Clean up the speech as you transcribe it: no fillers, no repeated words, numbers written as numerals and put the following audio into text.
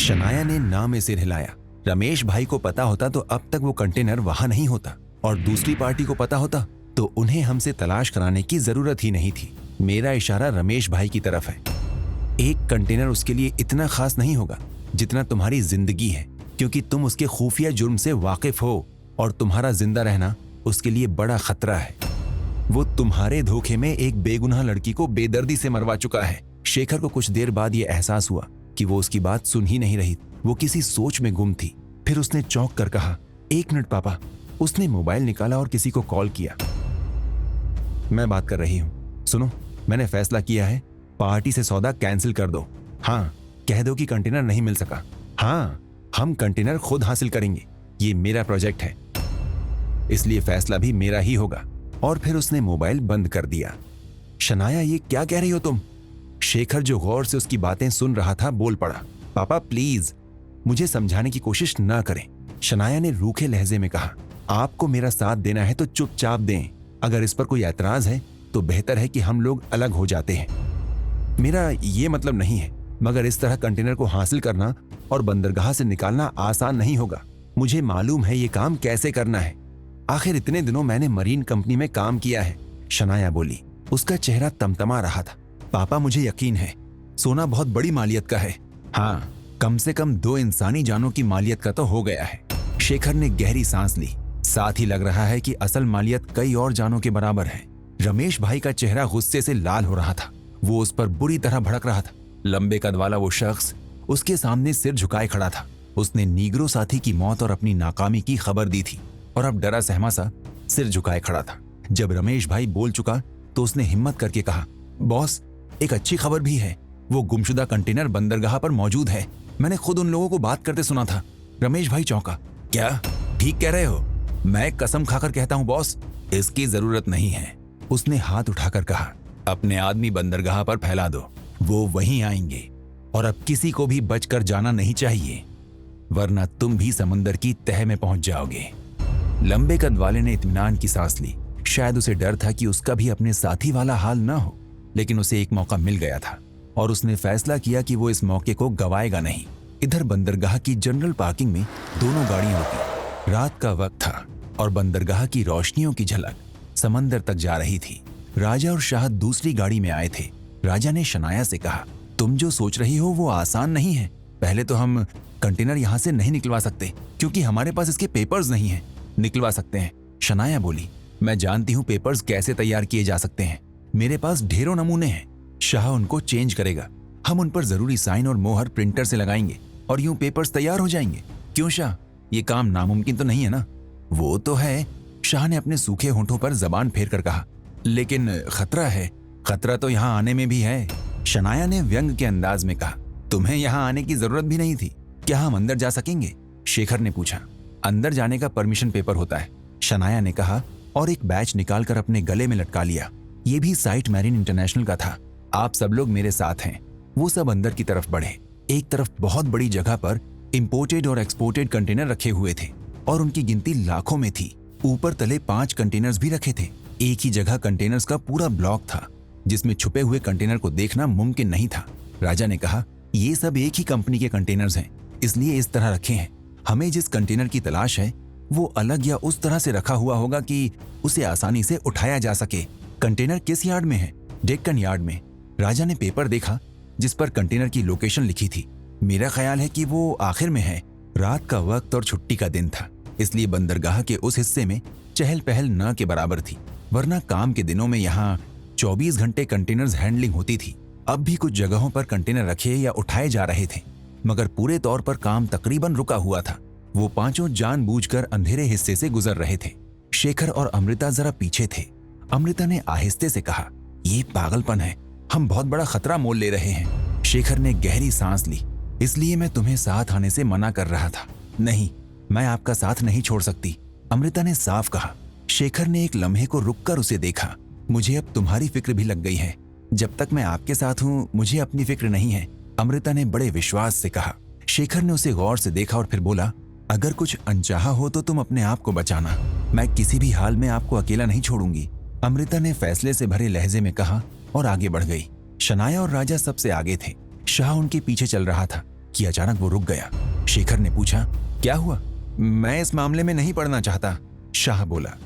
शनाया ने ना में सिर हिलाया। रमेश भाई को पता होता तो अब तक वो कंटेनर वहां नहीं होता, और दूसरी पार्टी को पता होता तो उन्हें हमसे तलाश कराने की जरूरत ही नहीं थी। मेरा इशारा रमेश भाई की तरफ है। एक कंटेनर उसके लिए इतना खास नहीं होगा जितना तुम्हारी जिंदगी है, क्योंकि तुम उसके खुफिया जुर्म से वाकिफ हो और तुम्हारा जिंदा रहना उसके लिए बड़ा खतरा है। वो तुम्हारे धोखे में एक बेगुनाह लड़की को बेदर्दी से मरवा चुका है। शेखर को कुछ देर बाद यह एहसास हुआ कि वो उसकी बात सुन ही नहीं रही। वो किसी सोच में गुम थी। फिर उसने चौंक कर कहा, 1 मिनट पापा। उसने मोबाइल निकाला और किसी को कॉल किया। मैं बात कर रही हूँ, सुनो, मैंने फैसला किया है, पार्टी से सौदा कैंसिल कर दो। हाँ, कह दो कि कंटेनर नहीं मिल सका। हाँ, हम कंटेनर खुद हासिल करेंगे, ये मेरा प्रोजेक्ट है, इसलिए फैसला भी मेरा ही होगा। और फिर उसने मोबाइल बंद कर दिया। शनाया, ये क्या कह रही हो तुम? शेखर जो गौर से उसकी बातें सुन रहा था बोल पड़ा। पापा प्लीज, मुझे समझाने की कोशिश ना करें। शनाया ने रूखे लहजे में कहा, आपको मेरा साथ देना है तो चुपचाप दें। अगर इस पर कोई ऐतराज है तो बेहतर है कि हम लोग अलग हो जाते हैं। मेरा ये मतलब नहीं है, मगर इस तरह कंटेनर को हासिल करना और बंदरगाह से निकालना आसान नहीं होगा। मुझे मालूम है ये काम कैसे करना है। आखिर इतने दिनों मैंने मरीन कंपनी में काम किया है। शनाया बोली। उसका चेहरा तमतमा रहा था। पापा, मुझे यकीन है सोना बहुत बड़ी मालियत का है। हाँ, कम से कम 2 इंसानी जानों की मालियत का तो हो गया है। शेखर ने गहरी सांस ली। साथ ही लग रहा है कि असल मालियत कई और जानों के बराबर है। रमेश भाई का चेहरा गुस्से से लाल हो रहा था। वो उस पर बुरी तरह भड़क रहा था। लंबे कद वाला वो शख्स उसके सामने सिर झुकाए खड़ा था। उसने नीग्रो साथी की मौत और अपनी नाकामी की खबर दी थी और अब डरा सहमा सा सिर झुकाए खड़ा था। जब रमेश भाई बोल चुका तो उसने हिम्मत करके कहा, बॉस, एक अच्छी खबर भी है। वो गुमशुदा कंटेनर बंदरगाह पर मौजूद है। मैंने खुद उन लोगों को बात करते सुना था। रमेश भाई चौंका। क्या? ठीक कह रहे हो? मैं कसम खाकर कहता हूं बॉस, इसकी जरूरत नहीं है। उसने हाथ उठाकर कहा, अपने आदमी बंदरगाह पर फैला दो, वो वहीं आएंगे और अब किसी को भी बचकर जाना नहीं चाहिए, वरना तुम भी समंदर की तह में पहुंच जाओगे। लंबे कद वाले ने इत्मीनान की सांस ली। शायद उसे डर था कि उसका भी अपने साथी वाला हाल न हो, लेकिन उसे एक मौका मिल गया था और उसने फैसला किया कि वो इस मौके को गवाएगा नहीं। इधर बंदरगाह की जनरल पार्किंग में दोनों गाड़ियां रुकी। रात का वक्त था और बंदरगाह की रोशनियों की झलक समंदर तक जा रही थी। राजा और शाह दूसरी गाड़ी में आए थे। राजा ने शनाया से कहा, तुम जो सोच रही हो वो आसान नहीं है। पहले तो हम कंटेनर यहाँ से नहीं निकलवा सकते क्योंकि हमारे पास इसके पेपर्स नहीं है। निकलवा सकते हैं, शनाया बोली। मैं जानती हूँ पेपर्स कैसे तैयार किए जा सकते हैं। मेरे पास ढेरों नमूने हैं। शाह उनको चेंज करेगा। हम उन पर जरूरी साइन और मोहर प्रिंटर से लगाएंगे और यूं पेपर्स तैयार हो जाएंगे। क्यों शाह, ये काम नामुमकिन तो नहीं है ना? वो तो है, शाह ने अपने सूखे होंठों पर जबान फेर कर कहा। लेकिन खतरा है। खतरा तो यहाँ आने में भी है, शनाया ने व्यंग के अंदाज में कहा। तुम्हें यहाँ आने की जरूरत भी नहीं थी। क्या हम अंदर जा सकेंगे? शेखर ने पूछा। अंदर जाने का परमिशन पेपर होता है, शनाया ने कहा और एक बैच निकालकर अपने गले में लटका लिया। ये भी साइट मैरीन इंटरनेशनल का था। आप सब लोग मेरे साथ हैं। वो सब अंदर की तरफ बढ़े। एक तरफ बहुत बड़ी जगह पर इंपोर्टेड और एक्सपोर्टेड कंटेनर रखे हुए थे और उनकी गिनती लाखों में थी। ऊपर तले 5 कंटेनर्स भी रखे थे। एक ही जगह कंटेनर्स का पूरा ब्लॉक था जिसमें छुपे हुए कंटेनर को देखना मुमकिन नहीं था। राजा ने कहा, ये सब एक ही कंपनी के कंटेनर्स हैं, इसलिए इस तरह रखे हैं। हमें जिस कंटेनर की तलाश है वो अलग या उस तरह से रखा हुआ होगा कि उसे आसानी से उठाया जा सके। कंटेनर किस यार्ड में है? डेक्कन यार्ड में। राजा ने पेपर देखा जिस पर कंटेनर की लोकेशन लिखी थी। मेरा ख्याल है कि वो आखिर में है। रात का वक्त और छुट्टी का दिन था, इसलिए बंदरगाह के उस हिस्से में चहल पहल न के बराबर थी, वरना काम के दिनों में यहाँ 24 घंटे कंटेनर्स हैंडलिंग होती थी। अब भी कुछ जगहों पर कंटेनर रखे या उठाए जा रहे थे, मगर पूरे तौर पर काम तकरीबन रुका हुआ था। वो पांचों जानबूझकर अंधेरे हिस्से से गुजर रहे थे। शेखर और अमृता जरा पीछे थे। अमृता ने आहिस्ते से कहा, ये पागलपन है, हम बहुत बड़ा खतरा मोल ले रहे हैं। शेखर ने गहरी सांस ली। इसलिए मैं तुम्हें साथ आने से मना कर रहा था। नहीं, मैं आपका साथ नहीं छोड़ सकती, अमृता ने साफ कहा। शेखर ने एक लम्हे को रुककर उसे देखा। मुझे अब तुम्हारी फिक्र भी लग गई है। जब तक मैं आपके साथ हूँ मुझे अपनी फिक्र नहीं है, अमृता ने बड़े विश्वास से कहा। शेखर ने उसे गौर से देखा और फिर बोला, अगर कुछ अनचाहा हो तो तुम अपने आप को बचाना। मैं किसी भी हाल में आपको अकेला नहीं छोड़ूंगी, अमृता ने फैसले से भरे लहजे में कहा और आगे बढ़ गई। शनाया और राजा सबसे आगे थे। शाह उनके पीछे चल रहा था। कि अचानक वो रुक गया। शेखर ने पूछा, क्या हुआ? मैं इस मामले में नहीं पड़ना चाहता, शाह बोला।